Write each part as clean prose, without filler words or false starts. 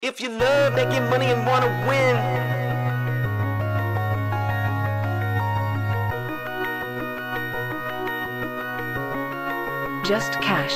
If you love making money and want to win, just cash.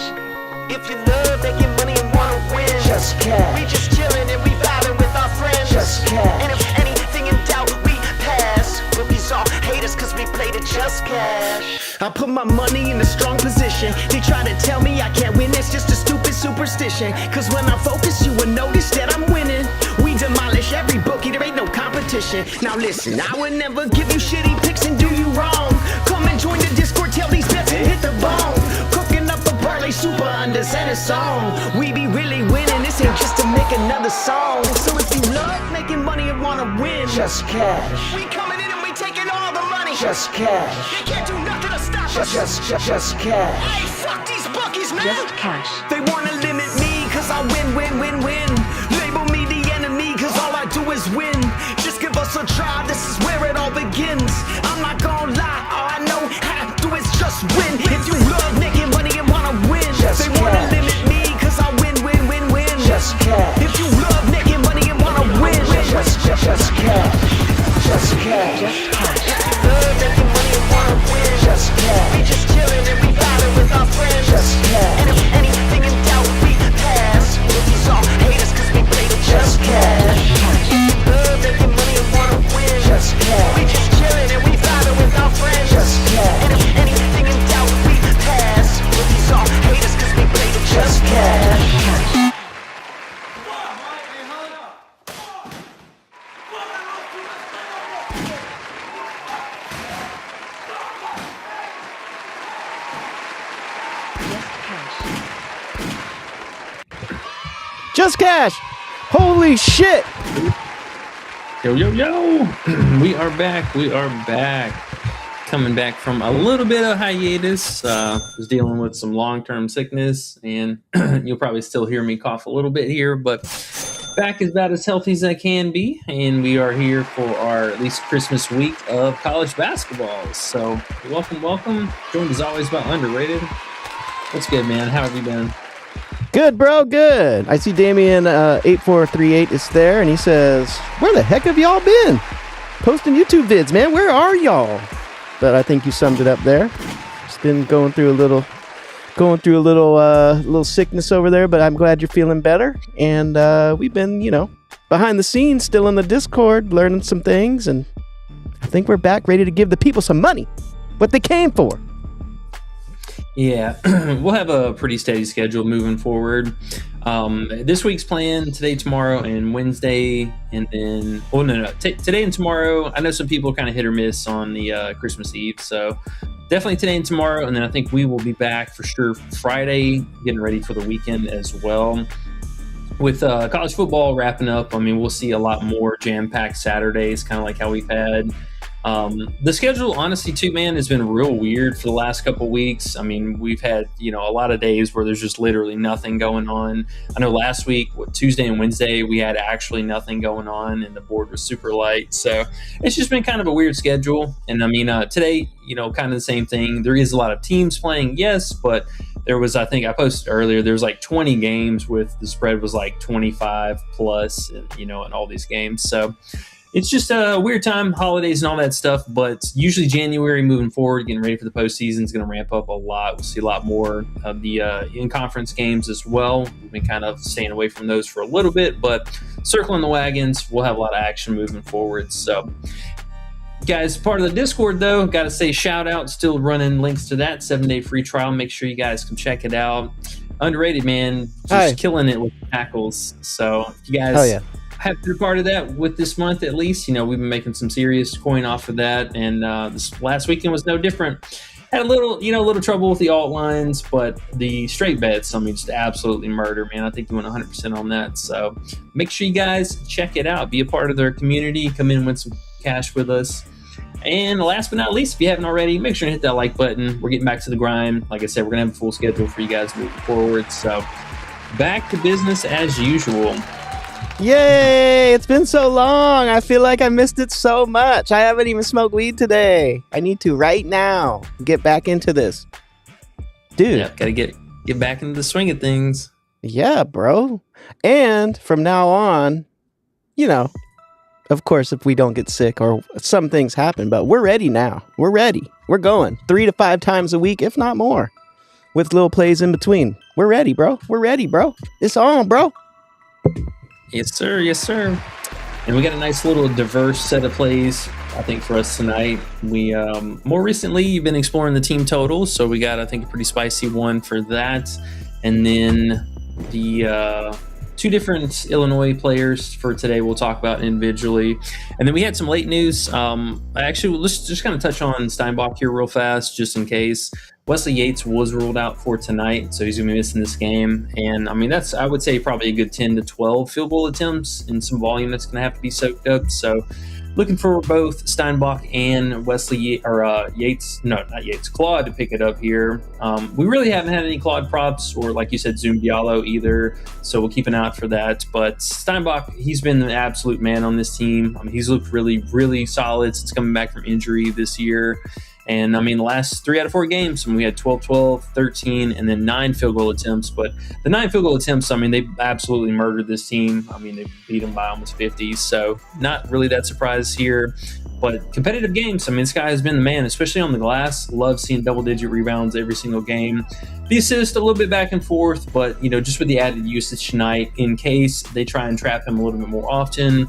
if you love making money and want to win, Just cash. we just chillin' and we vibing with our friends. Just cash. And if anything in doubt, we pass. But these all haters cause we played it just cash. I put my money in a strong position. They try to tell me I can't win, it's just a stupid superstition. Cause when I focus, you will notice that I'm winning. We demolish every bookie, there ain't no competition. Now listen, I would never give you shitty picks and do you wrong. Come and join the Discord, tell these bets and hit the bone. Cooking up a parlay super unders and a song. We be really winning, this ain't just to make another song. So if you love making money and wanna win, Just cash. we coming in and we taking all the money. Just cash. They can't do nothing to stop us. Just cash. Hey, fuck these bookies, man. Just cash. They wanna limit me cause I win. Label me the enemy cause all I do is win. Just give us a try, this is where it all begins. I'm not gonna lie, all I know how to do is just win. If you love making money and wanna win, Just they wanna cash. limit me cause I win. Just cash. If you love making money and wanna win, Just cash. Just cash. if you love making money and wanna win, Just cash. we just chillin' and we vibing with our friends. Just cash. And if anything in doubt, we pass. But these all haters cause we played it just cash. Love making money and wanna win. Just cash. We just chillin' and we vibing with our friends. Just cash. And if anything in doubt, we pass. But these all haters cause we played it just cash. Just cash. Holy shit. Yo. We are back. Coming back from a little bit of hiatus. Was dealing with some long-term sickness, and you'll probably still hear me cough a little bit here, but back is about as healthy as I can be, and we are here for our at least Christmas week of college basketball. So welcome. Joined as always by Underrated. What's good, man? How have you been? Good, bro. Good. I see Damien 8438 is there, and he says, "Where the heck have y'all been? Posting YouTube vids, man. Where are y'all?" But I think you summed it up there. Just been going through a little sickness over there, but I'm glad you're feeling better. And we've been, behind the scenes, still in the Discord, learning some things, and I think we're back, ready to give the people some money, what they came for. Yeah, we'll have a pretty steady schedule moving forward. This week's plan, today, tomorrow, and Wednesday, and then, today and tomorrow. I know some people kind of hit or miss on the Christmas Eve, so definitely today and tomorrow, and then I think we will be back for sure Friday, getting ready for the weekend as well. With college football wrapping up, I mean, we'll see a lot more jam-packed Saturdays, kind of like how we've had. The schedule, honestly, too, man, has been real weird for the last couple weeks. I mean, we've had, a lot of days where there's just literally nothing going on. I know last week, Tuesday and Wednesday, we had actually nothing going on, and the board was super light. So it's just been kind of a weird schedule. And I mean, today, kind of the same thing. There is a lot of teams playing, yes, but there was, I think I posted earlier, there's like 20 games with the spread was like 25 plus, and all these games. So it's just a weird time, holidays and all that stuff, but usually January moving forward, getting ready for the postseason is going to ramp up a lot. We'll see a lot more of the in-conference games as well. We've been kind of staying away from those for a little bit, but circling the wagons, we'll have a lot of action moving forward. So, guys, part of the Discord, though, got to say shout out, still running links to that 7-day free trial. Make sure you guys come check it out. Underrated, man, just killing it with tackles. So, if you guys have been a part of that with this month at least, we've been making some serious coin off of that, and this last weekend was no different. Had a little trouble with the alt lines, but the straight bets, I mean, just absolutely murder, man. I think you went 100% on that. So make sure you guys check it out, be a part of their community, come in, win some cash with us. And last but not least, if you haven't already, make sure to hit that like button. We're getting back to the grind. Like I said, we're gonna have a full schedule for you guys moving forward. So back to business as usual. Yay! It's been so long. I feel like I missed it so much. I haven't even smoked weed today. I need to right now get back into this. Dude. Yeah, gotta get back into the swing of things. Yeah, bro. And from now on, you know, of course, if we don't get sick or some things happen, but we're ready now. We're ready. We're going 3 to 5 times a week, if not more, with little plays in between. We're ready, bro. We're ready, bro. It's on, bro. Yes, sir. Yes, sir. And we got a nice little diverse set of plays, I think, for us tonight. We more recently, you've been exploring the team totals, so we got, I think, a pretty spicy one for that. And then the 2 different Illinois players for today we'll talk about individually. And then we had some late news. Let's just kind of touch on Steinbach here real fast, just in case. Wesley Yates was ruled out for tonight, so he's going to be missing this game. And, I mean, that's, I would say, probably a good 10 to 12 field goal attempts and some volume that's going to have to be soaked up. So looking for both Steinbach and Claude to pick it up here. We really haven't had any Claude props or, like you said, Zoom Diallo either, so we'll keep an eye out for that. But Steinbach, he's been an absolute man on this team. I mean, he's looked really, really solid since coming back from injury this year. And, I mean, the last 3 out of 4 games, we had 12-12, 13, and then 9 field goal attempts. But the 9 field goal attempts, I mean, they absolutely murdered this team. I mean, they beat them by almost 50. So not really that surprise here. But competitive games, I mean, this guy has been the man, especially on the glass. Love seeing double-digit rebounds every single game. The assist, a little bit back and forth, but, you know, just with the added usage tonight, in case they try and trap him a little bit more often,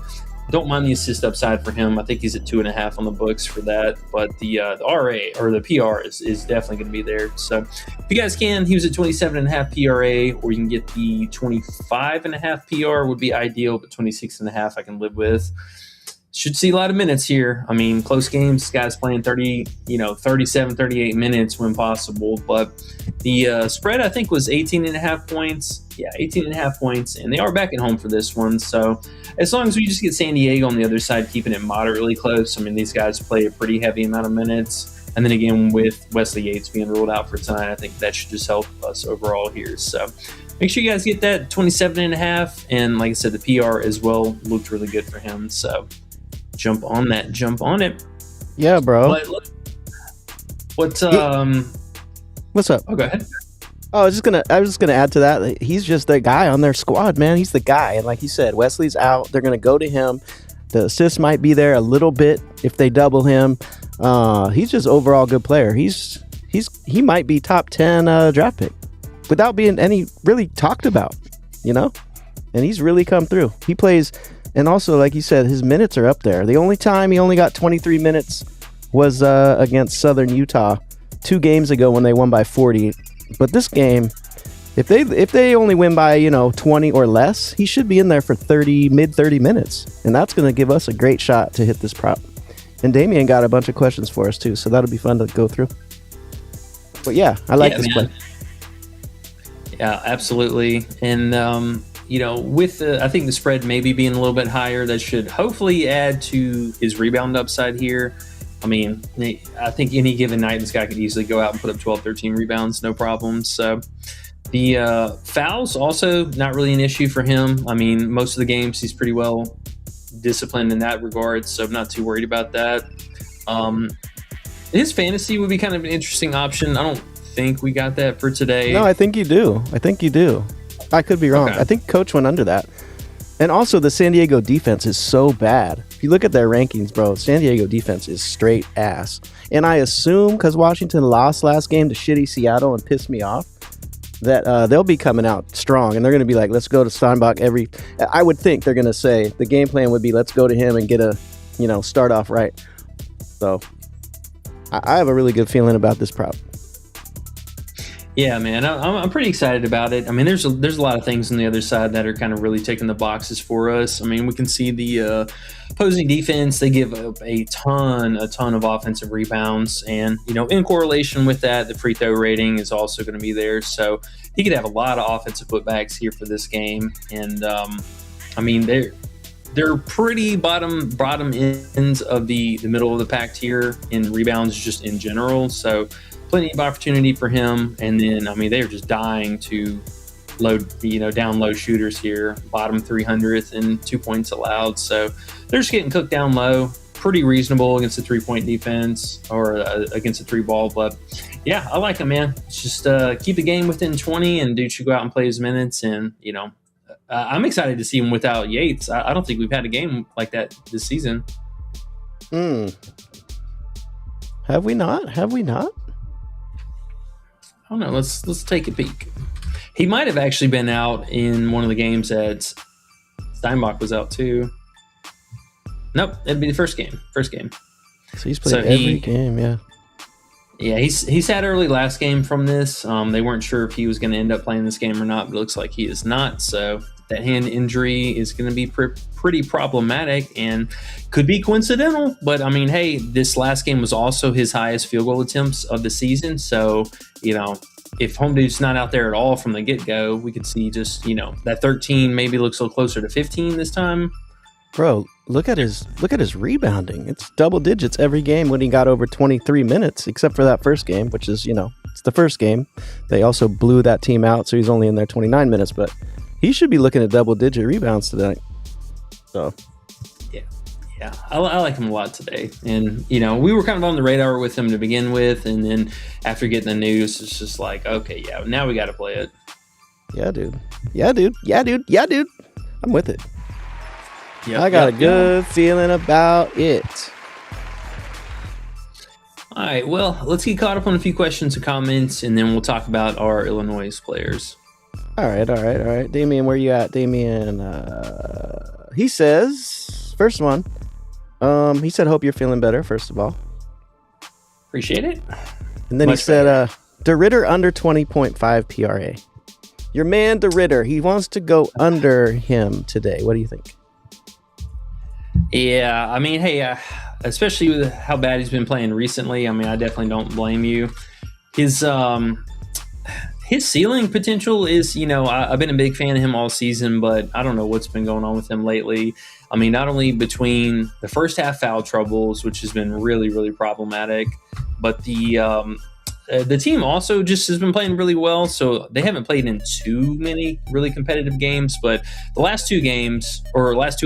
don't mind the assist upside for him. I think he's at 2.5 on the books for that. But the RA or the PR is definitely going to be there. So if you guys can, he was at 27.5 PRA, or you can get the 25.5 PR would be ideal, but 26.5 I can live with. Should see a lot of minutes here. I mean, close games, this guy's playing 37, 38 minutes when possible. But the spread, I think, was 18.5 points. Yeah, 18.5 points. And they are back at home for this one. So as long as we just get San Diego on the other side, keeping it moderately close. I mean, these guys play a pretty heavy amount of minutes. And then again, with Wesley Yates being ruled out for tonight, I think that should just help us overall here. So make sure you guys get that 27.5. And like I said, the PR as well looked really good for him. So jump on it. Yeah, bro. What's up? Oh, go ahead. Oh, I was just gonna add to that. He's just the guy on their squad, man. He's the guy, and like you said, Wesley's out. They're gonna go to him. The assist might be there a little bit if they double him. He's just overall good player. He might be top 10 draft pick without being any really talked about, you know. And he's really come through. He plays. And also, like you said, his minutes are up there. The only time he only got 23 minutes was against Southern Utah 2 games ago when they won by 40. But this game, if they only win by 20 or less, he should be in there for mid 30 minutes, and that's going to give us a great shot to hit this prop. And Damian got a bunch of questions for us too, so that'll be fun to go through. But yeah, I like this play. Yeah, absolutely. And with I think the spread maybe being a little bit higher, that should hopefully add to his rebound upside here. I mean, I think any given night, this guy could easily go out and put up 12, 13 rebounds, no problem. So the fouls also not really an issue for him. I mean, most of the games he's pretty well disciplined in that regard, so I'm not too worried about that. His fantasy would be kind of an interesting option. I don't think we got that for today. No, I think you do. I could be wrong. Okay. I think Coach went under that. And also, the San Diego defense is so bad. If you look at their rankings, bro, San Diego defense is straight ass. And I assume, because Washington lost last game to shitty Seattle and pissed me off, that they'll be coming out strong. And they're going to be like, let's go to Steinbach I would think they're going to say, the game plan would be, let's go to him and get start off right. So, I have a really good feeling about this prop. Yeah, man, I'm pretty excited about it. I mean, there's a lot of things on the other side that are kind of really ticking the boxes for us. I mean, we can see the opposing defense. They give up a ton of offensive rebounds. And, in correlation with that, the free throw rating is also going to be there. So he could have a lot of offensive putbacks here for this game. And, I mean, they're pretty bottom ends of the middle of the pack tier in rebounds just in general. So plenty of opportunity for him. And then, I mean, they're just dying to down low shooters here, bottom 300th and 2 points allowed. So they're just getting cooked down low. pretty reasonable against a 3-point defense or against a 3-ball. But yeah, I like him, man. It's just keep the game within 20, and dude should go out and play his minutes. And I'm excited to see him without Yates. I don't think we've had a game like that this season. Have we not? I don't know. Let's take a peek. He might have actually been out in one of the games that Steinbach was out too. Nope, it'd be the first game. So he's played every game, yeah. Yeah, he sat early last game from this. They weren't sure if he was going to end up playing this game or not, but it looks like he is not. So that hand injury is going to be pretty problematic and could be coincidental. But, I mean, hey, this last game was also his highest field goal attempts of the season. So, if Home Dude's not out there at all from the get-go, we could see just, that 13 maybe looks a little closer to 15 this time. Bro, look at his rebounding. It's double digits every game when he got over 23 minutes, except for that first game, which is, it's the first game. They also blew that team out, so he's only in there 29 minutes, but he should be looking at double-digit rebounds tonight. So, yeah, I like him a lot today. And, we were kind of on the radar with him to begin with, and then after getting the news, it's just like, okay, yeah, now we got to play it. Yeah, dude. I'm with it. Yep, I got a good feeling about it. All right, well, let's get caught up on a few questions and comments, and then we'll talk about our Illinois players. All right. Damien, where you at? Damien, he says, first one, he said, hope you're feeling better, first of all. Appreciate it. And then he said, DeRitter under 20.5 PRA. Your man, DeRitter, he wants to go under him today. What do you think? Yeah, I mean, hey, especially with how bad he's been playing recently, I mean, I definitely don't blame you. His ceiling potential is, I've been a big fan of him all season, but I don't know what's been going on with him lately. I mean, not only between the first half foul troubles, which has been really, really problematic, but the team also just has been playing really well. So they haven't played in too many really competitive games, but the last two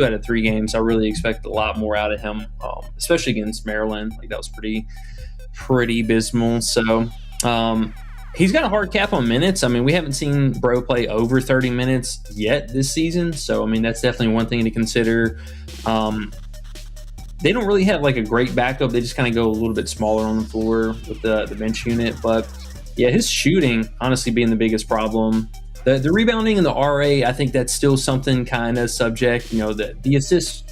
out of 3 games, I really expect a lot more out of him, especially against Maryland. Like that was pretty abysmal. So he's got a hard cap on minutes. I mean, we haven't seen Bro play over 30 minutes yet this season. So, I mean, that's definitely one thing to consider. They don't really have like a great backup. They just kind of go a little bit smaller on the floor with the bench unit. But yeah, his shooting honestly being the biggest problem. The rebounding and the RA, I think that's still something kind of subject. The assists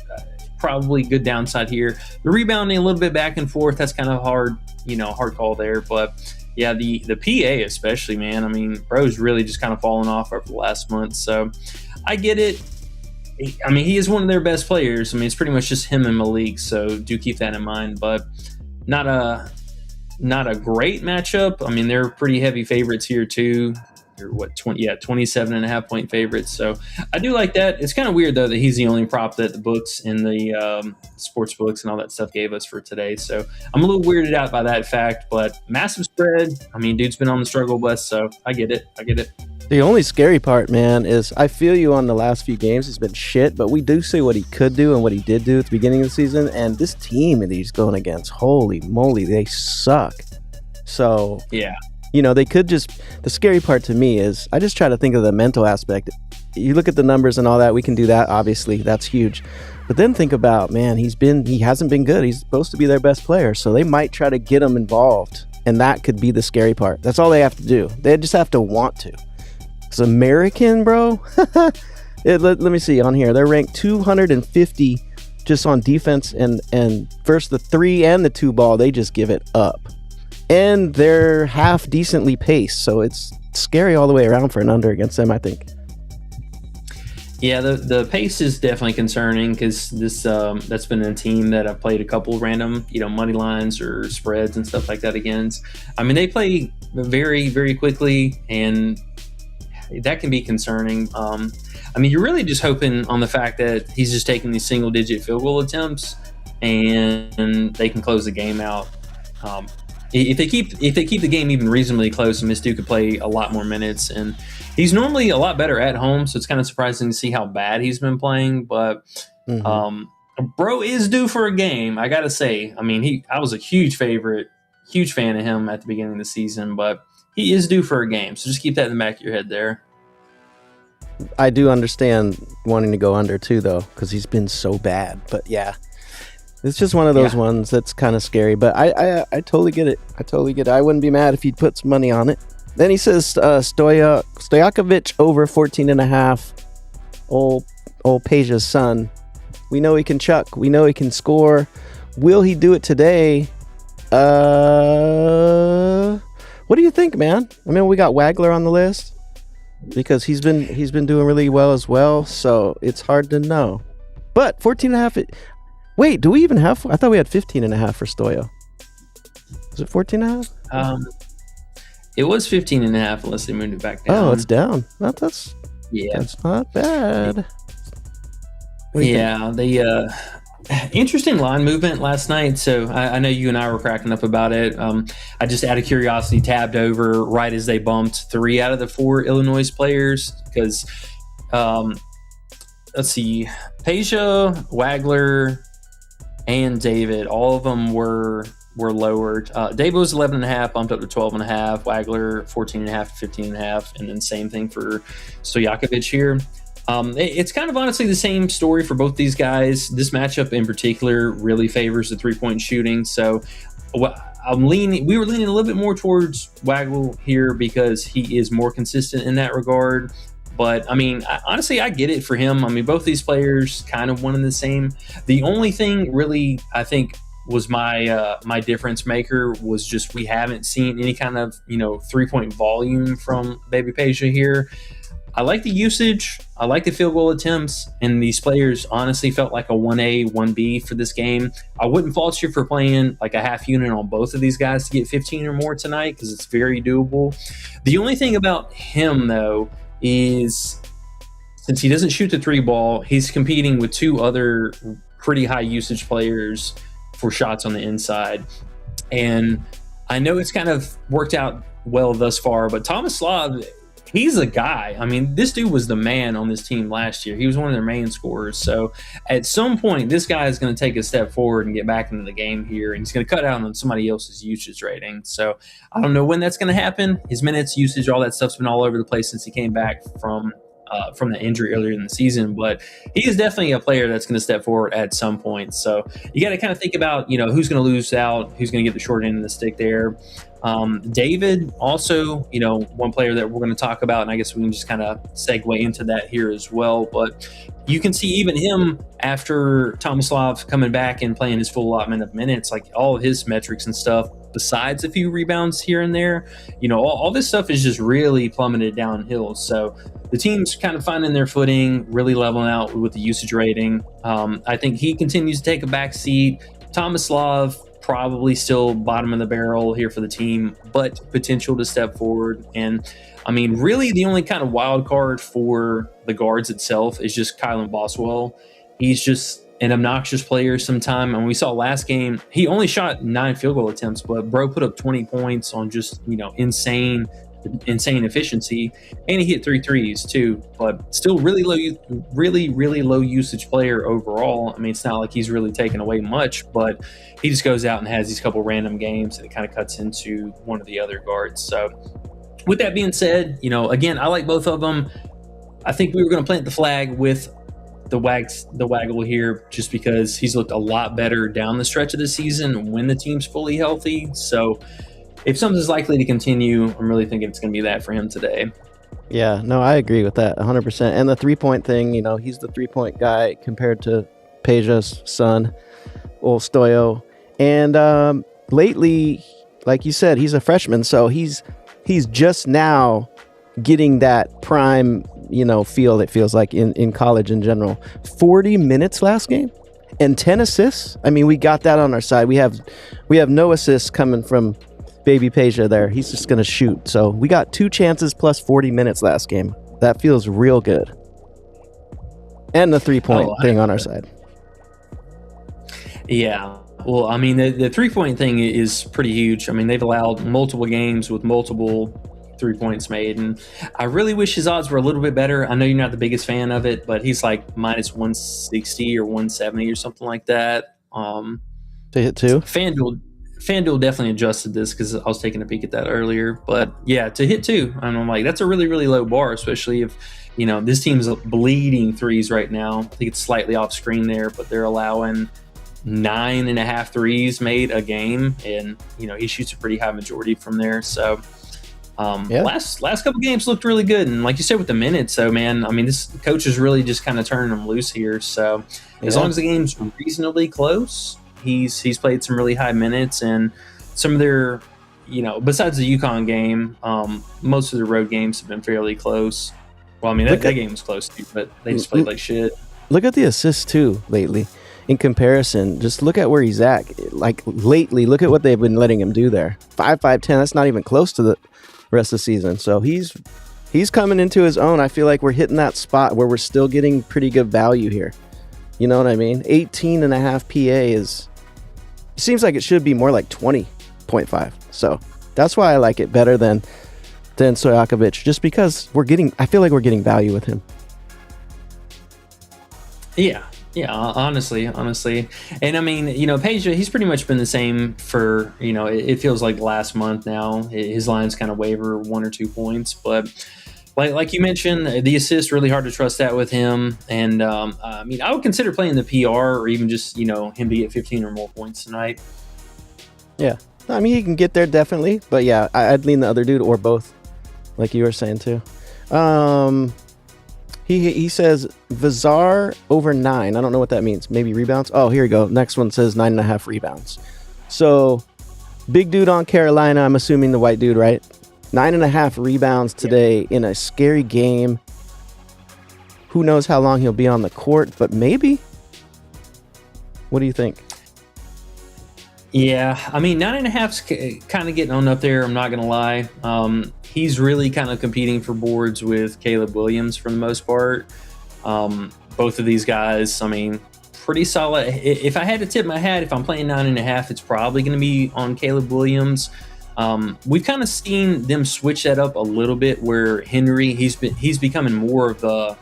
probably good downside here. The rebounding a little bit back and forth. That's kind of hard call there. But yeah, the PA especially, man. I mean, Bro's really just kind of fallen off over the last month. So I get it. I mean, he is one of their best players. I mean, it's pretty much just him and Malik, so do keep that in mind. But not a great matchup. I mean, they're pretty heavy favorites here too. They're 27.5 point favorites. So I do like that. It's kind of weird though that he's the only prop that the books and the sports books and all that stuff gave us for today. So I'm a little weirded out by that fact, but massive spread. I mean, dude's been on the struggle bus, so I get it. The only scary part, man, is I feel you on the last few games. He's been shit, but we do see what he could do and what he did do at the beginning of the season. And this team that he's going against, holy moly, they suck. So, yeah, they could just, the scary part to me is I just try to think of the mental aspect. You look at the numbers and all that, we can do that. Obviously, that's huge. But then think about, man, he hasn't been good. He's supposed to be their best player. So they might try to get him involved. And that could be the scary part. That's all they have to do. They just have to want to. Because American, bro, let me see on here. They're ranked 250 just on defense, and first the 3 and the 2 ball, they just give it up. And they're half decently paced, so it's scary all the way around for an under against them, I think. Yeah, the pace is definitely concerning because this that's been a team that I've played a couple random money lines or spreads and stuff like that against. I mean, they play very, very quickly, and that can be concerning. I mean, you're really just hoping on the fact that he's just taking these single-digit field goal attempts and they can close the game out. If they keep the game even reasonably close, Miss Duke could play a lot more minutes. And he's normally a lot better at home, so it's kind of surprising to see how bad he's been playing. But Bro is due for a game, I gotta say. I mean, I was a huge fan of him at the beginning of the season, but he is due for a game. So just keep that in the back of your head there. I do understand wanting to go under too, though, because he's been so bad. But yeah, it's just one of those ones that's kind of scary. But I totally get it. I wouldn't be mad if he'd put some money on it. Then he says Stojakovic over 14.5. Old Peja's son. We know he can chuck. We know he can score. Will he do it today? What do you think, man? I mean, we got Wagler on the list because he's been doing really well as well. So it's hard to know. But 14.5. Wait, do we even have? I thought we had 15.5 for Stoya. Is it 14.5? It was 15.5 unless they moved it back down. Oh, it's down. That's not bad. Yeah, the interesting line movement last night. So I know you and I were cracking up about it. I just, out of curiosity, tabbed over right as they bumped 3 out of the 4 Illinois players because, let's see, Peja, Wagler, and David, all of them were lowered. David was 11.5, bumped up to 12.5. Wagler 14.5 to 15.5, and then same thing for Stojakovic here. It's kind of honestly the same story for both these guys. This matchup in particular really favors the 3-point shooting. So we were leaning a little bit more towards Wagler here because he is more consistent in that regard. But I mean, honestly, I get it for him. I mean, both these players kind of one and the same. The only thing really, I think, was my difference maker was just we haven't seen any kind of 3-point volume from Baby Peja here. I like the usage. I like the field goal attempts, and these players honestly felt like a 1A, 1B for this game. I wouldn't fault you for playing like a half unit on both of these guys to get 15 or more tonight because it's very doable. The only thing about him, though, is since he doesn't shoot the 3 ball, he's competing with 2 other pretty high usage players for shots on the inside. And I know it's kind of worked out well thus far, but Thomas Slav, he's a guy. I mean, this dude was the man on this team last year. He was one of their main scorers. So at some point, this guy is going to take a step forward and get back into the game here, and he's going to cut out on somebody else's usage rating. So I don't know when that's going to happen. His minutes, usage, all that stuff's been all over the place since he came back from the injury earlier in the season, but he is definitely a player that's going to step forward at some point. So you got to kind of think about, who's going to lose out, who's going to get the short end of the stick there. David, also, one player that we're going to talk about, and I guess we can just kind of segue into that here as well. But you can see even him after Tomislav coming back and playing his full allotment of minutes, like all of his metrics and stuff, besides a few rebounds here and there, all this stuff is just really plummeted downhill. So the team's kind of finding their footing, really leveling out with the usage rating. I think he continues to take a back seat. Tomislav, probably still bottom of the barrel here for the team, but potential to step forward. And I mean, really the only kind of wild card for the guards itself is just Kylan Boswell. He's just an obnoxious player sometime. And we saw last game, he only shot 9 field goal attempts, but bro put up 20 points on just, insane efficiency, and he hit 3 threes too, but still really low usage player overall. I mean, it's not like he's really taken away much, but he just goes out and has these couple random games and it kind of cuts into one of the other guards. So with that being said, again, I like both of them. I think we were going to plant the flag with the Waggle here just because he's looked a lot better down the stretch of the season when the team's fully healthy. So if something's likely to continue, I'm really thinking it's going to be that for him today. Yeah, no, I agree with that 100%. And the 3-point thing, he's the 3-point guy compared to Peja's son, old Stoyo. And lately, like you said, he's a freshman, so he's just now getting that prime, feel, it feels like in college in general. 40 minutes last game and 10 assists. I mean, we got that on our side. We have no assists coming from Baby Peja there. He's just going to shoot. So we got 2 chances plus 40 minutes last game. That feels real good. And the 3-point thing on our side. Yeah. Well, I mean, the 3-point thing is pretty huge. I mean, they've allowed multiple games with multiple 3 points made. And I really wish his odds were a little bit better. I know you're not the biggest fan of it, but he's like minus 160 or 170 or something like that. To hit 2? FanDuel definitely adjusted this because I was taking a peek at that earlier. But yeah, to hit 2, and I'm like, that's a really, really low bar, especially if, this team's bleeding threes right now. I think it's slightly off screen there, but they're allowing 9.5 threes made a game, and he shoots a pretty high majority from there. So last couple games looked really good, and like you said with the minutes, so man, I mean, this coach is really just kind of turning them loose here. So as long as the game's reasonably close, he's played some really high minutes, and some of their besides the UConn game, most of the road games have been fairly close. Well, I mean, that game was close too, but they just played like shit. Look at the assists too lately. In comparison, just look at where he's at. Like lately, look at what they've been letting him do there. 5, 5, 10. That's not even close to the rest of the season. So he's coming into his own. I feel like we're hitting that spot where we're still getting pretty good value here. You know what I mean? 18.5 PA seems like it should be more like 20.5. So that's why I like it better than Stojakovic, just because I feel like we're getting value with him. Yeah, honestly. And I mean, Peja, he's pretty much been the same for, it feels like last month now. His lines kind of waver 1 or 2 points, but like you mentioned, the assist, really hard to trust that with him. And I mean, I would consider playing the PR or even just, him to get 15 or more points tonight. Yeah, I mean, he can get there definitely, but yeah, I'd lean the other dude or both, like you were saying too. He says Vazar over 9. I don't know what that means. Maybe rebounds. Oh, here we go. Next one says 9.5 rebounds. So big dude on Carolina. I'm assuming the white dude, right? 9.5 rebounds today in a scary game. Who knows how long he'll be on the court, but maybe. What do you think? Yeah, I mean, 9.5's kind of getting on up there. I'm not going to lie. He's really kind of competing for boards with Caleb Williams for the most part. Both of these guys, I mean, pretty solid. If I had to tip my hat, if I'm playing 9.5, it's probably going to be on Caleb Williams. We've kind of seen them switch that up a little bit, where Henry, he's becoming more of the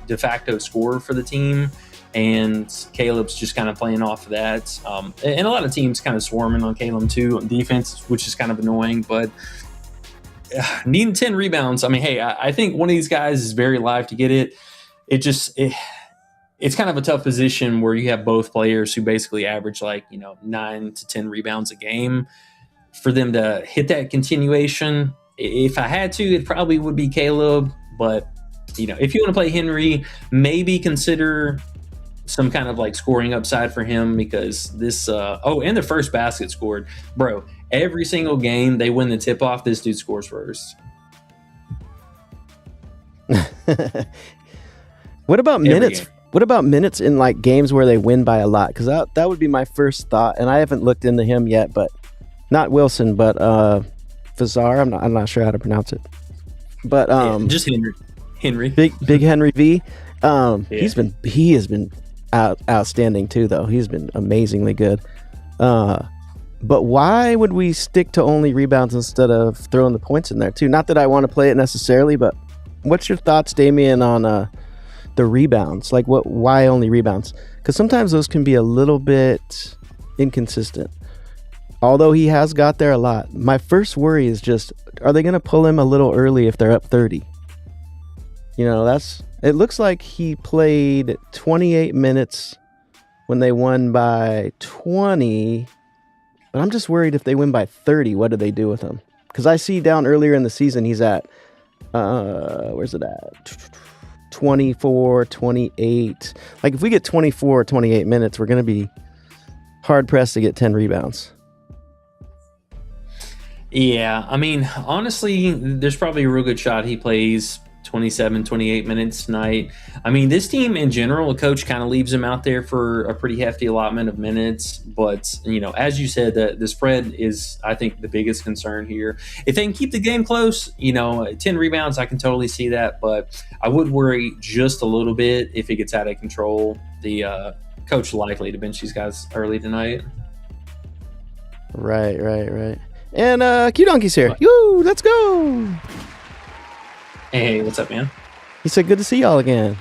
de facto scorer for the team, and Caleb's just kind of playing off of that. And a lot of teams kind of swarming on Caleb too on defense, which is kind of annoying, but needing 10 rebounds. I mean, hey, I think one of these guys is very live to get it. It's kind of a tough position where you have both players who basically average 9 to 10 rebounds a game. For them to hit that continuation, if I had to, it probably would be Caleb. But if you want to play Henry, maybe consider some kind of scoring upside for him, because this and the first basket scored, bro. Every single game they win the tip off, this dude scores first. What about Every minutes? game. What about minutes in games where they win by a lot? Because that would be my first thought, and I haven't looked into him yet. But not Wilson, but Vazar. I'm not sure how to pronounce it. But just Henry. Big Henry V. Yeah. He has been outstanding too, though. He's been amazingly good. But why would we stick to only rebounds instead of throwing the points in there too? Not that I want to play it necessarily, but what's your thoughts, Damien, on the rebounds? Why only rebounds? Because sometimes those can be a little bit inconsistent. Although he has got there a lot. My first worry is just, are they going to pull him a little early if they're up 30? It looks like he played 28 minutes when they won by 20. But I'm just worried if they win by 30, what do they do with him? Because I see down earlier in the season, he's at, where's it at? 24, 28. If we get 24 or 28 minutes, we're going to be hard-pressed to get 10 rebounds. Yeah, I mean, honestly, there's probably a real good shot he plays 27, 28 minutes tonight. I mean, this team in general, a coach kind of leaves him out there for a pretty hefty allotment of minutes. But, as you said, the spread is, I think, the biggest concern here. If they can keep the game close, 10 rebounds, I can totally see that. But I would worry just a little bit if it gets out of control. The coach likely to bench these guys early tonight. Right. And Q Donkey's here. Woo, let's go. Hey, what's up, man? He said, good to see y'all again.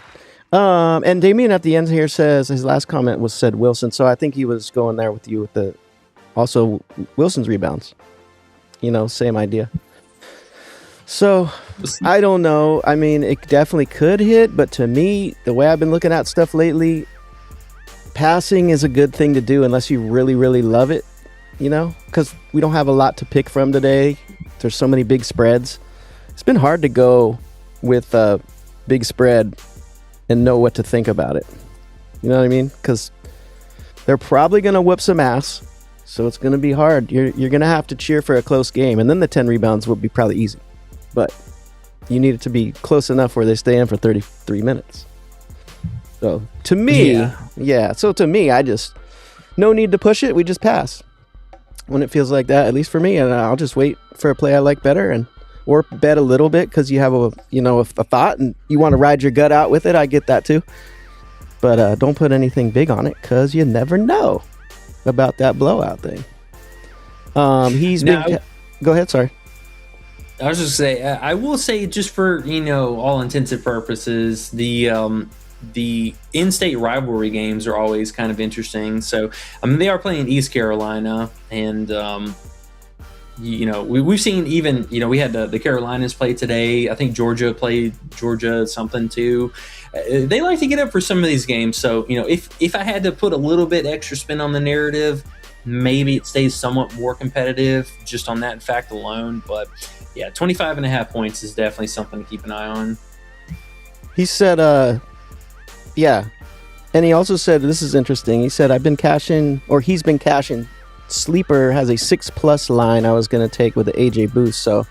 And Damien at the end here says his last comment was said Wilson. So I think he was going there with you with the also Wilson's rebounds. Same idea. So I don't know. I mean, it definitely could hit, but to me, the way I've been looking at stuff lately, passing is a good thing to do unless you really, really love it, because we don't have a lot to pick from today. There's so many big spreads. It's been hard to go with a big spread and know what to think about it. You know what I mean? Because they're probably going to whoop some ass, so it's going to be hard. You're going to have to cheer for a close game, and then the 10 rebounds will be probably easy. But you need it to be close enough where they stay in for 33 minutes. So to me, so to me, no need to push it. We just pass when it feels like that, at least for me. And I'll just wait for a play I like better or bet a little bit because you have a thought and you want to ride your gut out with it. I get that too. But don't put anything big on it because you never know about that blowout thing. Go ahead. Sorry. I was just say, I will say, just for all intensive purposes, the in-state rivalry games are always kind of interesting. So they are playing East Carolina, and we've seen even we had the Carolinas play today. I think Georgia played Georgia something too. They like to get up for some of these games. So if I had to put a little bit extra spin on the narrative, maybe it stays somewhat more competitive just on that fact alone. But yeah, 25.5 points is definitely something to keep an eye on. He said, yeah. And he also said, this is interesting. He said, he's been cashing. Sleeper has a 6+ line I was going to take with the AJ boost. So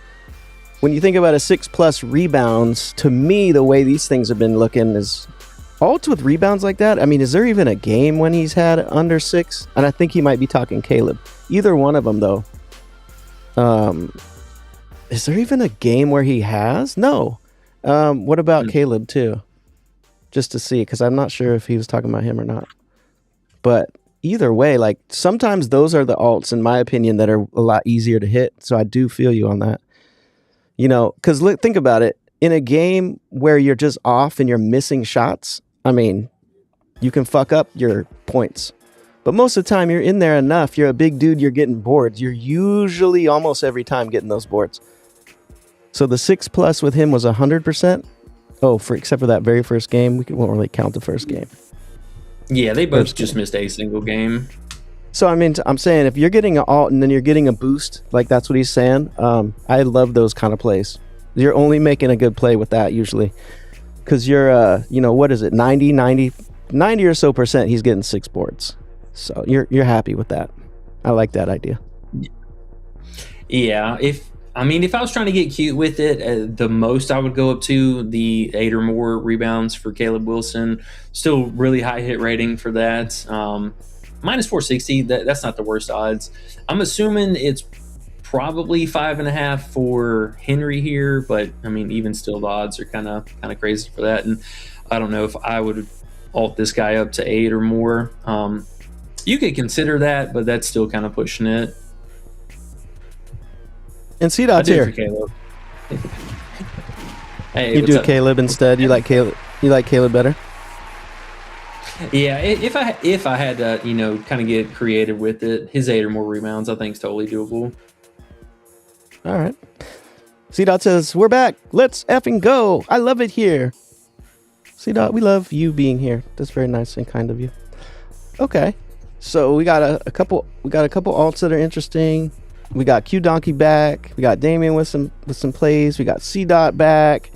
when you think about a 6+ rebounds, to me, the way these things have been looking is alts with rebounds like that. I mean, is there even a game when he's had under 6? And I think he might be talking Caleb. Either one of them, though. Is there even a game where he has? No. What about Caleb, too? Just to see, because I'm not sure if he was talking about him or not. But either way, like, sometimes those are the alts, in my opinion, that are a lot easier to hit. So I do feel you on that. Because think about it. In a game where you're just off and you're missing shots, I mean, you can fuck up your points. But most of the time, you're in there enough. You're a big dude. You're getting boards. You're usually almost every time getting those boards. So the 6+ with him was 100%. Oh, except for that very first game, won't really count the first game. Yeah, they both just missed a single game. So I mean, I'm saying if you're getting an alt and then you're getting a boost, like that's what he's saying. I love those kind of plays. You're only making a good play with that usually, because you're what is it, 90 or so percent. He's getting 6 boards, so you're happy with that. I like that idea. Yeah, if I was trying to get cute with it, the most I would go up to the 8 or more rebounds for Caleb Wilson. Still really high hit rating for that. Minus 460, that's not the worst odds. I'm assuming it's probably 5.5 for Henry here, but even still, the odds are kind of crazy for that. And I don't know if I would alt this guy up to 8 or more. You could consider that, but that's still kind of pushing it. And C-Dot's here. Hey, you do Caleb instead. You like Caleb better? Yeah, if I had to, kind of get creative with it, his 8 or more rebounds, I think is totally doable. All right. C-Dot says, we're back. Let's effing go. I love it here. C-Dot, we love you being here. That's very nice and kind of you. Okay. So we got a couple alts that are interesting. We got Q Donkey back. We got Damien with some plays. We got C-Dot back.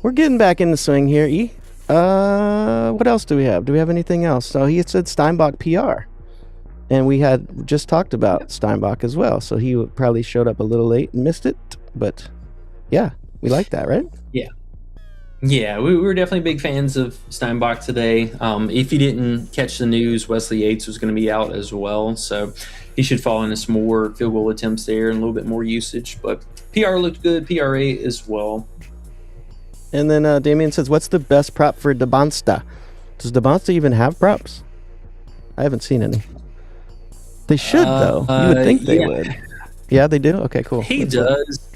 We're getting back in the swing here, E. What else do we have? Do we have anything else? So he said Steinbach PR. And we had just talked about Steinbach as well. So he probably showed up a little late and missed it. But yeah, we like that, right? Yeah. Yeah, we were definitely big fans of Steinbach today. If you didn't catch the news, Wesley Yates was going to be out as well. So he should fall into some more field goal attempts there and a little bit more usage. But PR looked good, PRA as well. And then Damien says, what's the best prop for Debonsta? Does Debonsta even have props? I haven't seen any. They should, though. You would think they would. Yeah, they do? Okay, cool. He does.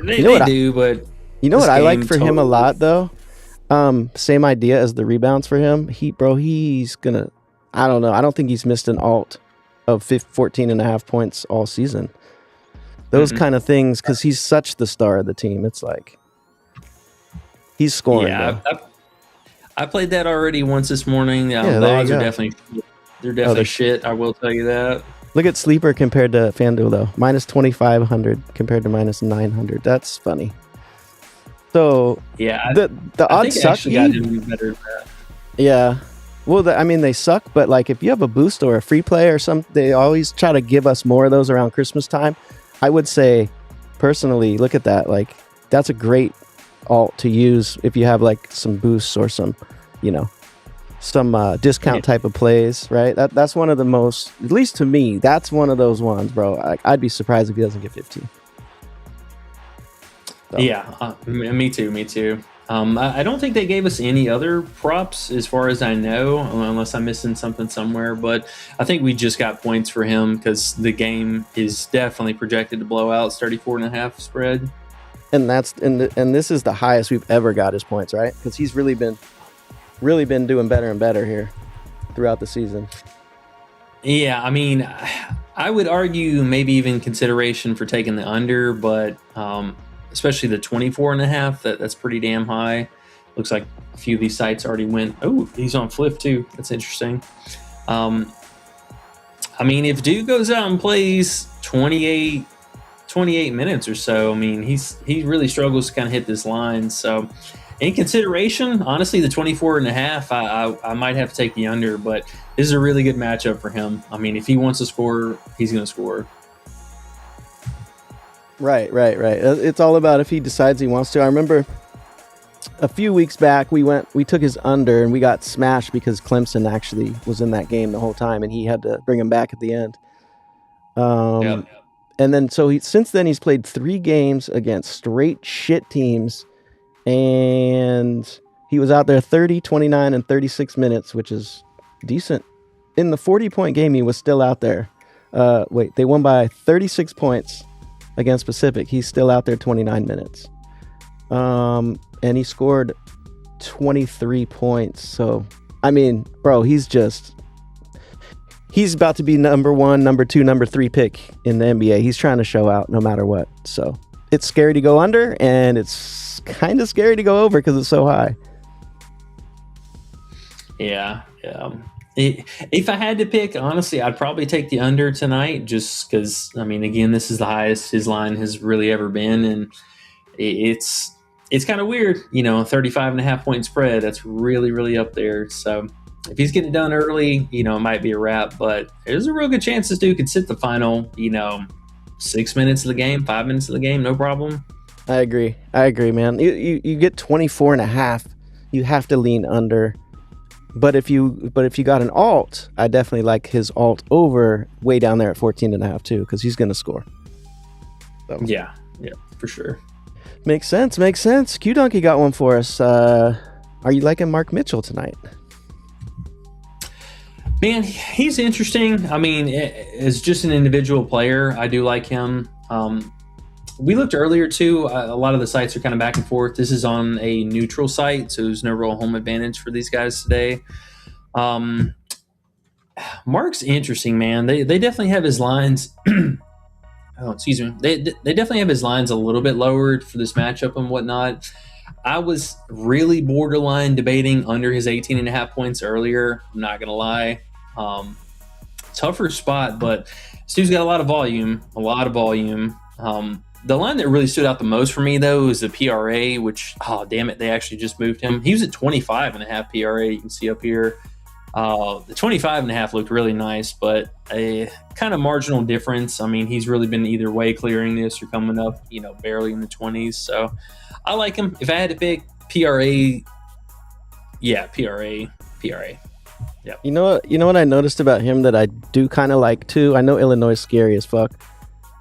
They do, but You know This what I like game for him a totally- lot though? Same idea as the rebounds for him. He's gonna. I don't know. I don't think he's missed an alt of 14 and a half points all season. Those kind of things, because he's such the star of the team. It's like he's scoring. Yeah, bro. I played that already once this morning. Yeah, The there you odds are go. definitely shit. I will tell you that. Look at Sleeper compared to FanDuel though. Minus 2,500 compared to minus 900. That's funny. So Yeah, the I odds think suck. actually got to do better than that. Yeah. Well, I mean, they suck, but like if you have a boost or a free play or something, they always try to give us more of those around Christmas time. I would say, personally, look at that. Like, that's a great alt to use if you have like some boosts or some, some discount type of plays, right? That's one of the most, at least to me, that's one of those ones, bro. I'd be surprised if he doesn't get 15. So. Yeah, me too. I don't think they gave us any other props as far as I know, unless I'm missing something somewhere. But I think we just got points for him because the game is definitely projected to blow out. It's 34.5 spread. And this is the highest we've ever got his points, right? Because he's really been doing better and better here throughout the season. Yeah, I mean, I would argue maybe even consideration for taking the under, but especially the 24.5, that's pretty damn high. Looks like a few of these sites already went. Oh, he's on Fliff too. That's interesting. I mean, if Duke goes out and plays 28 minutes or so, I mean, he really struggles to kind of hit this line. So in consideration, honestly, the 24.5, I might have to take the under, but this is a really good matchup for him. I mean, if he wants to score, he's going to score. Right. It's all about if he decides he wants to. I remember a few weeks back we took his under and we got smashed because Clemson actually was in that game the whole time and he had to bring him back at the end. And then since then he's played 3 games against straight shit teams, and he was out there 30, 29, and 36 minutes, which is decent. In the 40-point game, he was still out there. They won by 36 points against Pacific. He's still out there 29 minutes. And he scored 23 points. So, I mean, bro, he's about to be number 1, number 2, number 3 pick in the NBA. He's trying to show out no matter what. So it's scary to go under, and it's kind of scary to go over because it's so high. Yeah. If I had to pick, honestly, I'd probably take the under tonight just because, I mean, again, this is the highest his line has really ever been. And it's kind of weird, 35.5 point spread. That's really, really up there. So if he's getting it done early, it might be a wrap, but there's a real good chance this dude could sit the final, 6 minutes of the game, 5 minutes of the game, no problem. I agree, man. You get 24.5, you have to lean under. But if you got an alt, I definitely like his alt over way down there at 14.5 too, because he's going to score. So. Yeah, for sure. Makes sense. Q Donkey got one for us. Are you liking Mark Mitchell tonight? Man, he's interesting. I mean, as just an individual player, I do like him. We looked earlier too. A lot of the sites are kind of back and forth. This is on a neutral site, so there's no real home advantage for these guys today. Mark's interesting, man. They definitely have his lines. Oh, excuse me. They definitely have his lines a little bit lowered for this matchup and whatnot. I was really borderline debating under his 18.5 points earlier. I'm not gonna lie. Tougher spot, but Stu's got a lot of volume. The line that really stood out the most for me, though, is the PRA, which, oh, damn it, they actually just moved him. He was at 25.5 PRA, you can see up here. The 25.5 looked really nice, but a kind of marginal difference. I mean, he's really been either way clearing this or coming up, barely in the 20s. So I like him. If I had to pick PRA, yeah, PRA. Yeah. You know what I noticed about him that I do kind of like too? I know Illinois is scary as fuck,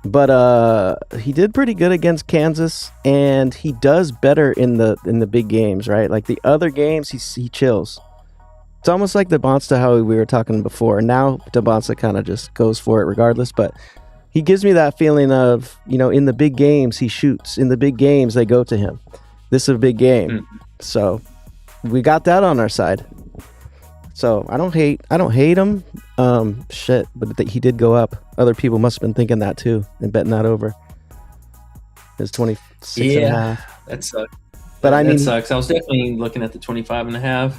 but he did pretty good against Kansas, and he does better in the big games, right? Like the other games, he chills. It's almost like DeBonsta, how we were talking before. Now DeBonsta kind of just goes for it regardless, but he gives me that feeling of, in the big games, he shoots. In the big games, they go to him. This is a big game. So we got that on our side. So I don't hate him. But he did go up. Other people must have been thinking that too and betting that over. It's 26 and a half. That sucks. But I mean, that sucks. I was definitely looking at the 25 and a half.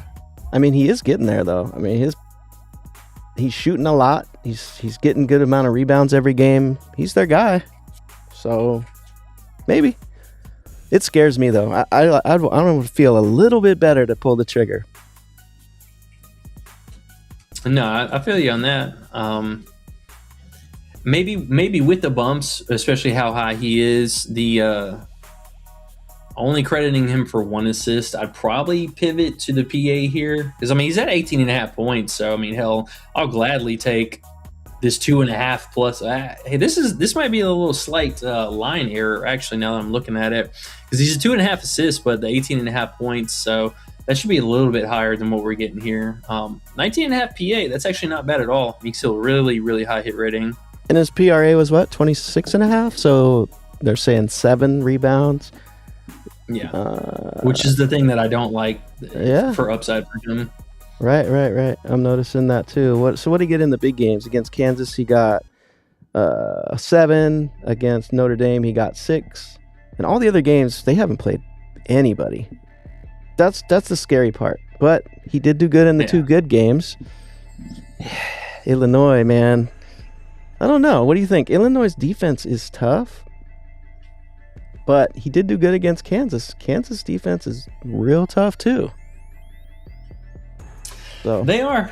I mean, he is getting there though. I mean, he's shooting a lot. He's getting good amount of rebounds every game. He's their guy. So maybe. It scares me though. I don't feel a little bit better to pull the trigger. No, I feel you on that. Maybe with the bumps, especially how high he is, the only crediting him for 1 assist, I'd probably pivot to the PA here because I mean he's at 18.5 points. So I mean, hell, I'll gladly take this 2.5 plus. Hey, this might be a little slight line error actually. Now that I'm looking at it, because he's a 2.5 assists, but the 18.5 points. So that should be a little bit higher than what we're getting here. 19.5 PA. That's actually not bad at all. He's still really, really high hit rating. And his PRA was what, 26.5? So they're saying 7 rebounds. Yeah, which is the thing that I don't like. For upside for him. Right. I'm noticing that too. What did he get in the big games? Against Kansas, he got 7. Against Notre Dame, he got 6. And all the other games, they haven't played anybody. That's the scary part. But he did do good in the 2 good games. Illinois, man. I don't know. What do you think? Illinois' defense is tough. But he did do good against Kansas. Kansas' defense is real tough too. So They are.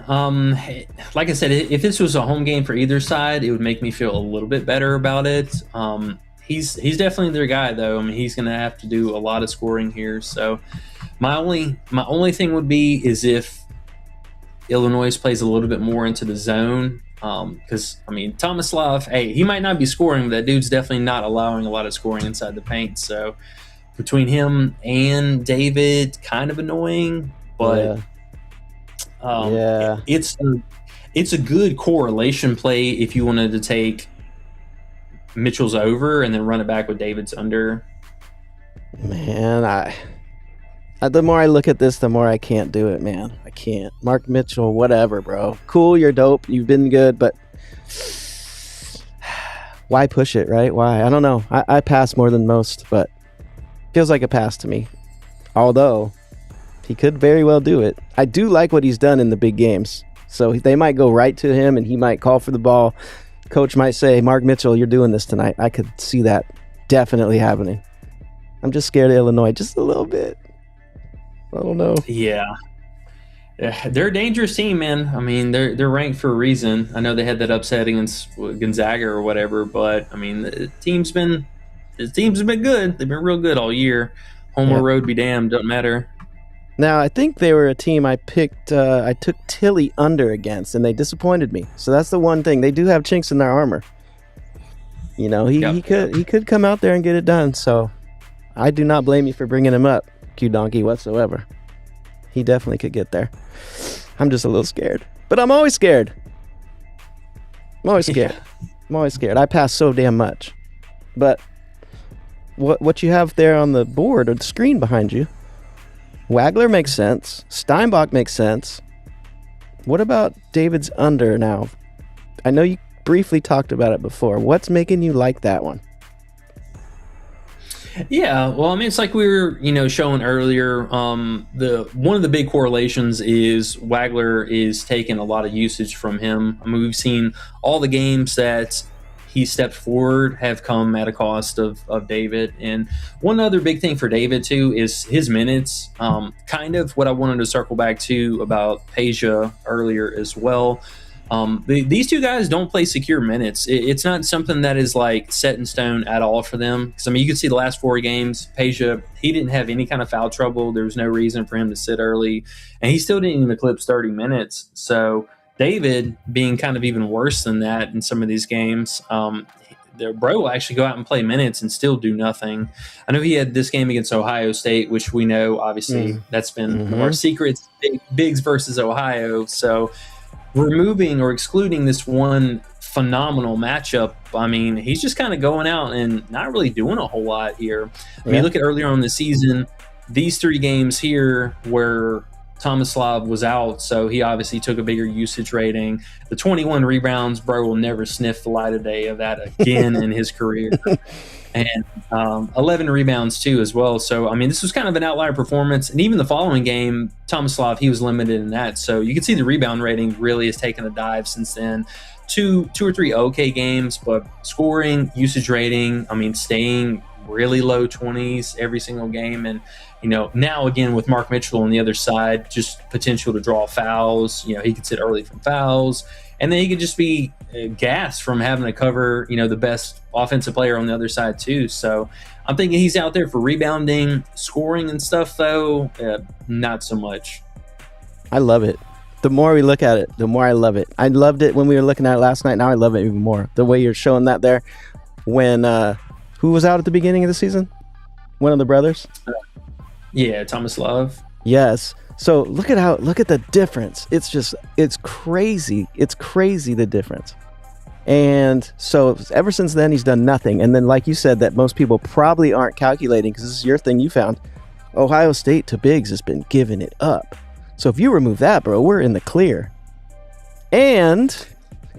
Like I said, if this was a home game for either side, it would make me feel a little bit better about it. He's definitely their guy, though. I mean, he's going to have to do a lot of scoring here. So my only thing would be is if Illinois plays a little bit more into the zone. Because I mean, Tomislav, hey, he might not be scoring, but that dude's definitely not allowing a lot of scoring inside the paint. So between him and David, kind of annoying, but it's a good correlation play if you wanted to take Mitchell's over and then run it back with David's under. Man, the more I look at this, the more I can't do it, man. I can't. Mark Mitchell, whatever, bro. Cool, you're dope. You've been good, but why push it, right? Why? I don't know. I pass more than most, but feels like a pass to me. Although he could very well do it. I do like what he's done in the big games. So they might go right to him and he might call for the ball. Coach might say, Mark Mitchell, you're doing this tonight. I could see that definitely happening. I'm just scared of Illinois just a little bit. I don't know. Yeah, they're a dangerous team, man. I mean, they're ranked for a reason. I know they had that upset against Gonzaga or whatever, but I mean, the team's been good. They've been real good all year. Home or road, be damned, doesn't matter. Now, I think they were a team I picked. I took Tilly under against, and they disappointed me. So that's the one thing. They do have chinks in their armor. You know, he could come out there and get it done. So I do not blame you for bringing him up, Q Donkey, whatsoever. He definitely could get there. I'm just a little scared, but I'm always scared. I'm always scared. I pass so damn much. But what you have there on the board or the screen behind you, Wagler makes sense. Steinbach makes sense. What about David's under now? I know you briefly talked about it before. What's making you like that one? Yeah, well, I mean, it's like we were, showing earlier. One of the big correlations is Wagler is taking a lot of usage from him. I mean, we've seen all the games that he stepped forward have come at a cost of David. And one other big thing for David too is his minutes. Kind of what I wanted to circle back to about Peja earlier as well. These two guys don't play secure minutes. It's not something that is like set in stone at all for them. Because I mean, you can see the last 4 games, Peja, he didn't have any kind of foul trouble. There was no reason for him to sit early, and he still didn't even eclipse 30 minutes. So David being kind of even worse than that in some of these games, their bro will actually go out and play minutes and still do nothing. I know he had this game against Ohio State, which we know, obviously, that's been one of our secrets, Bigs versus Ohio. So removing or excluding this one phenomenal matchup. I mean, he's just kind of going out and not really doing a whole lot here. I mean, you look at earlier on in the season, these 3 games here where Tomislav was out, so he obviously took a bigger usage rating. The 21 rebounds, bro, will never sniff the light of day of that again in his career. And 11 rebounds too as well. So, I mean, this was kind of an outlier performance. And even the following game, Tomislav, he was limited in that. So you can see the rebound rating really has taken a dive since then. Two or three okay games, but scoring, usage rating, I mean, staying really low 20s every single game. And, you know, now again with Mark Mitchell on the other side, just potential to draw fouls. You know, he could sit early from fouls. And then he could just be gassed from having to cover, you know, the best offensive player on the other side too. So I'm thinking he's out there for rebounding, scoring and stuff, though, not so much. I love it. The more we look at it, the more I love it. I loved it when we were looking at it last night. Now I love it even more. The way you're showing that there. When who was out at the beginning of the season? One of the brothers? Yeah, Tomislav. Yes. So look at the difference. It's crazy. It's crazy, the difference. And so ever since then, he's done nothing. And then, like you said, that most people probably aren't calculating, because this is your thing you found, Ohio State to bigs has been giving it up. So if you remove that, bro, we're in the clear. And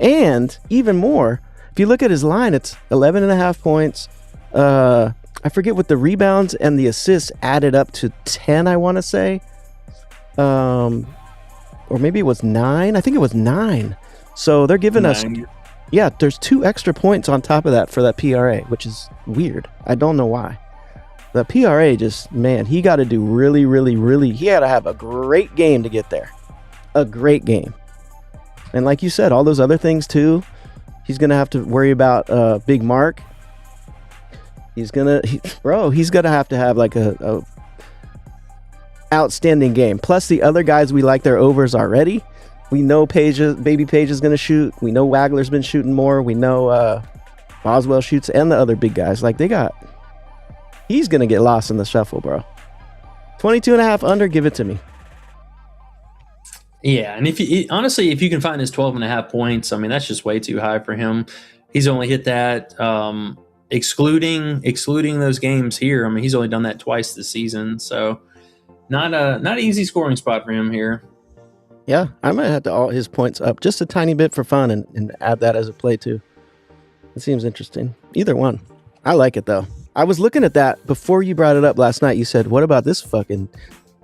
even more, if you look at his line, it's 11.5 points. I forget what the rebounds and the assists added up to 10, I want to say. Or maybe it was 9. I think it was 9. So they're giving 9. Us, yeah, there's 2 extra points on top of that for that PRA, which is weird. I don't know why. The PRA just, man, he got to do really, really, really, he had to have a great game to get there. A great game. And like you said, all those other things too, he's going to have to worry about Big Mark. He's going to have to have like a outstanding game. Plus the other guys, we like their overs already. We know Baby Page is going to shoot. We know Wagler's been shooting more. We know Boswell shoots, and the other big guys. Like he's going to get lost in the shuffle, bro. 22.5 under, give it to me. Yeah, and if you can find his 12.5 points, I mean, that's just way too high for him. He's only hit that, excluding those games here. I mean, he's only done that twice this season, so not an easy scoring spot for him here. Yeah, I might have to alt his points up just a tiny bit for fun and add that as a play too. It seems interesting. Either one. I like it though. I was looking at that before you brought it up last night. You said, what about this fucking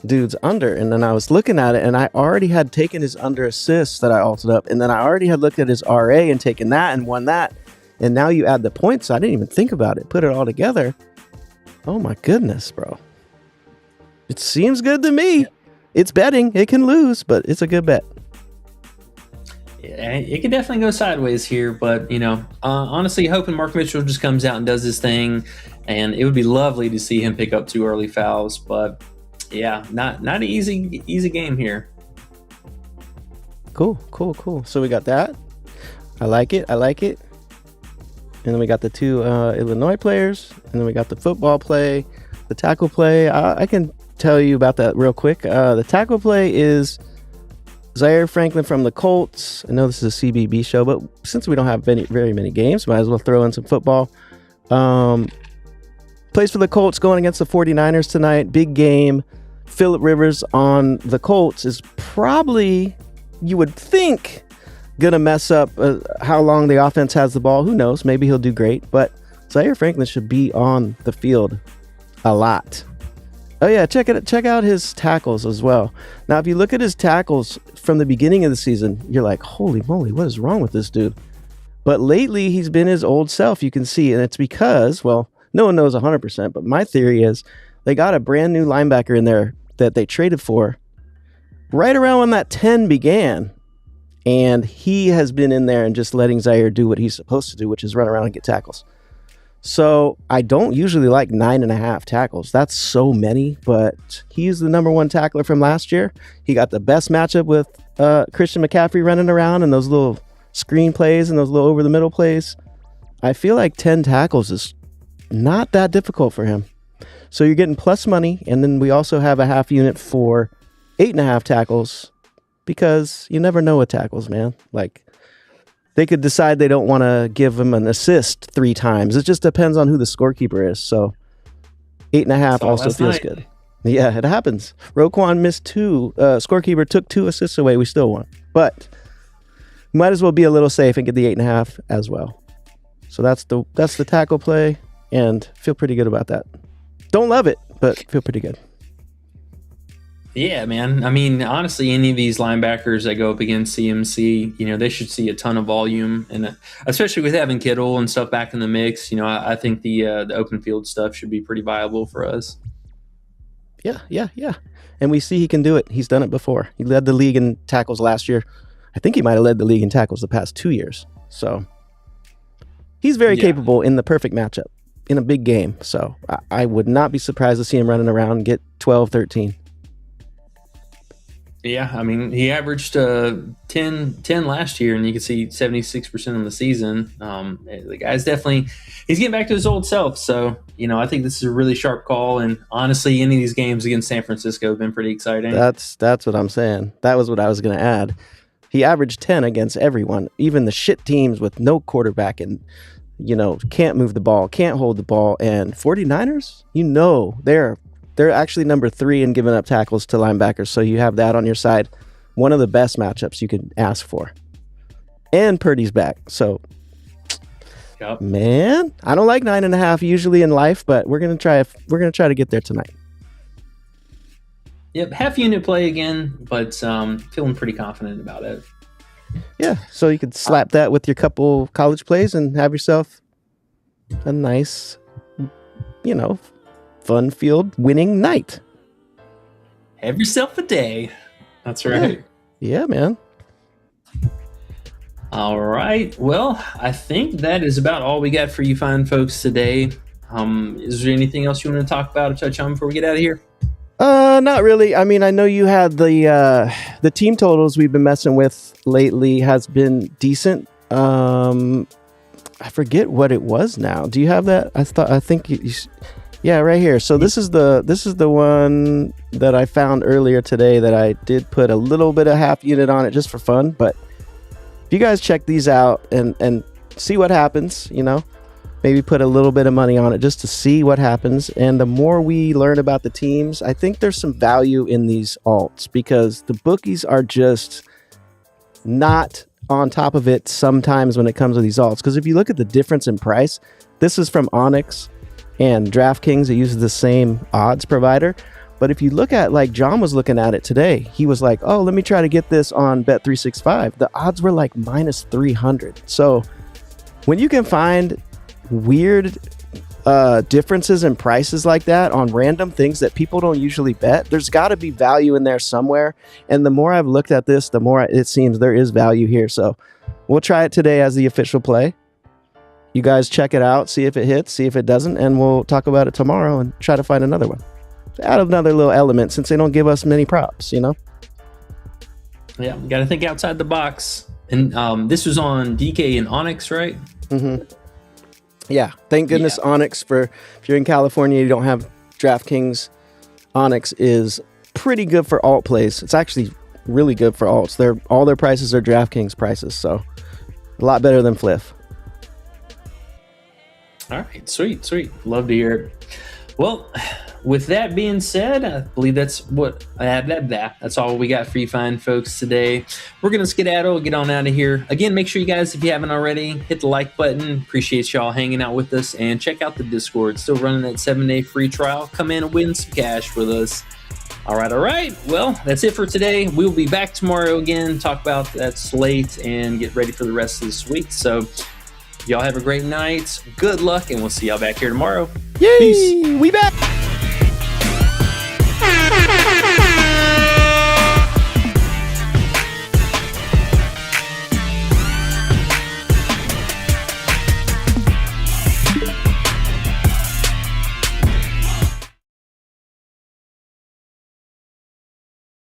dude's under? And then I was looking at it, and I already had taken his under assists that I altered up. And then I already had looked at his RA and taken that and won that. And now you add the points. I didn't even think about it. Put it all together. Oh my goodness, bro. It seems good to me. It's betting. It can lose, but it's a good bet. Yeah, it could definitely go sideways here, but honestly, hoping Mark Mitchell just comes out and does his thing, and it would be lovely to see him pick up 2 early fouls. But yeah, not an easy game here. Cool. So we got that. I like it. And then we got the 2 Illinois players, and then we got the football play, the tackle play. I can tell you about that real quick. The tackle play is Zaire Franklin from the Colts. I know this is a CBB show, but since we don't have very many games, might as well throw in some football. Plays for the Colts going against the 49ers tonight. Big game. Phillip Rivers on the Colts is probably, you would think, going to mess up how long the offense has the ball. Who knows? Maybe he'll do great, but Zaire Franklin should be on the field a lot. Oh yeah, check out his tackles as well. Now, if you look at his tackles from the beginning of the season, you're like, holy moly, what is wrong with this dude? But lately, he's been his old self, you can see, and it's because, well, no one knows 100%, but my theory is they got a brand new linebacker in there that they traded for right around when that 10 began, and he has been in there and just letting Zaire do what he's supposed to do, which is run around and get tackles. So I don't usually like 9.5 tackles. That's so many, but he's the number 1 tackler from last year. He got the best matchup with Christian McCaffrey running around and those little screen plays and those little over the middle plays. I feel like 10 tackles is not that difficult for him. So you're getting plus money, and then we also have a half unit for 8.5 tackles, because you never know with tackles, man. Like, they could decide they don't want to give him an assist 3 times. It just depends on who the scorekeeper is. So 8.5 also feels good. Yeah, it happens. Roquan missed 2. Scorekeeper took 2 assists away. We still won. But might as well be a little safe and get the 8.5 as well. So that's the tackle play, and feel pretty good about that. Don't love it, but feel pretty good. Yeah, man. I mean, honestly, any of these linebackers that go up against CMC, they should see a ton of volume, and especially with having Kittle and stuff back in the mix, I think the open field stuff should be pretty viable for us. Yeah. And we see he can do it. He's done it before. He led the league in tackles last year. I think he might have led the league in tackles the past 2 years. So he's very capable in the perfect matchup in a big game. So I would not be surprised to see him running around and get 12, 13. Yeah, I mean, he averaged 10 last year, and you can see 76% on the season. The guy's definitely – he's getting back to his old self. So, I think this is a really sharp call. And honestly, any of these games against San Francisco have been pretty exciting. That's what I'm saying. That was what I was going to add. He averaged 10 against everyone, even the shit teams with no quarterback and, can't move the ball, can't hold the ball. And 49ers, they're actually number 3 in giving up tackles to linebackers. So you have that on your side. One of the best matchups you could ask for. And Purdy's back. So, Man, I don't like 9.5 usually in life, but we're gonna try to get there tonight. Yep, half unit play again, but feeling pretty confident about it. Yeah, so you could slap that with your couple college plays and have yourself a nice, fun-filled winning night. Have yourself a day. That's right. Yeah, man. All right. Well, I think that is about all we got for you fine folks today. Is there anything else you want to talk about or touch on before we get out of here? Not really. I mean, I know you had the team totals we've been messing with lately has been decent. I forget what it was now. Do you have that? I think yeah, right here. So this is the one that I found earlier today that I did put a little bit of half unit on it just for fun. But if you guys check these out and see what happens, maybe put a little bit of money on it just to see what happens. And the more we learn about the teams, I think there's some value in these alts because the bookies are just not on top of it sometimes when it comes to these alts. Because if you look at the difference in price, this is from Onyx and DraftKings. It uses the same odds provider. But if you look at, like John was looking at it today, he was like, oh, let me try to get this on Bet365. The odds were like minus 300. So when you can find weird differences in prices like that on random things that people don't usually bet, there's got to be value in there somewhere. And the more I've looked at this, the more it seems there is value here. So we'll try it today as the official play. You guys check it out, see if it hits, see if it doesn't, and we'll talk about it tomorrow and try to find another one. Add another little element since they don't give us many props, Yeah, got to think outside the box. And this was on DK and Onyx, right? Mm-hmm. Yeah, thank goodness Onyx if you're in California, you don't have DraftKings. Onyx is pretty good for alt plays. It's actually really good for alts. All their prices are DraftKings prices, so a lot better than Fliff. All right, sweet. Love to hear it. Well, with that being said, I believe that's all we got for you fine folks today. We're going to skedaddle, get on out of here. Again, make sure you guys, if you haven't already, hit the like button. Appreciate y'all hanging out with us, and check out the Discord. Still running that 7-day free trial. Come in and win some cash with us. All right. Well, that's it for today. We'll be back tomorrow again, talk about that slate and get ready for the rest of this week. So y'all have a great night. Good luck, and we'll see y'all back here tomorrow. Yay! Peace. We back!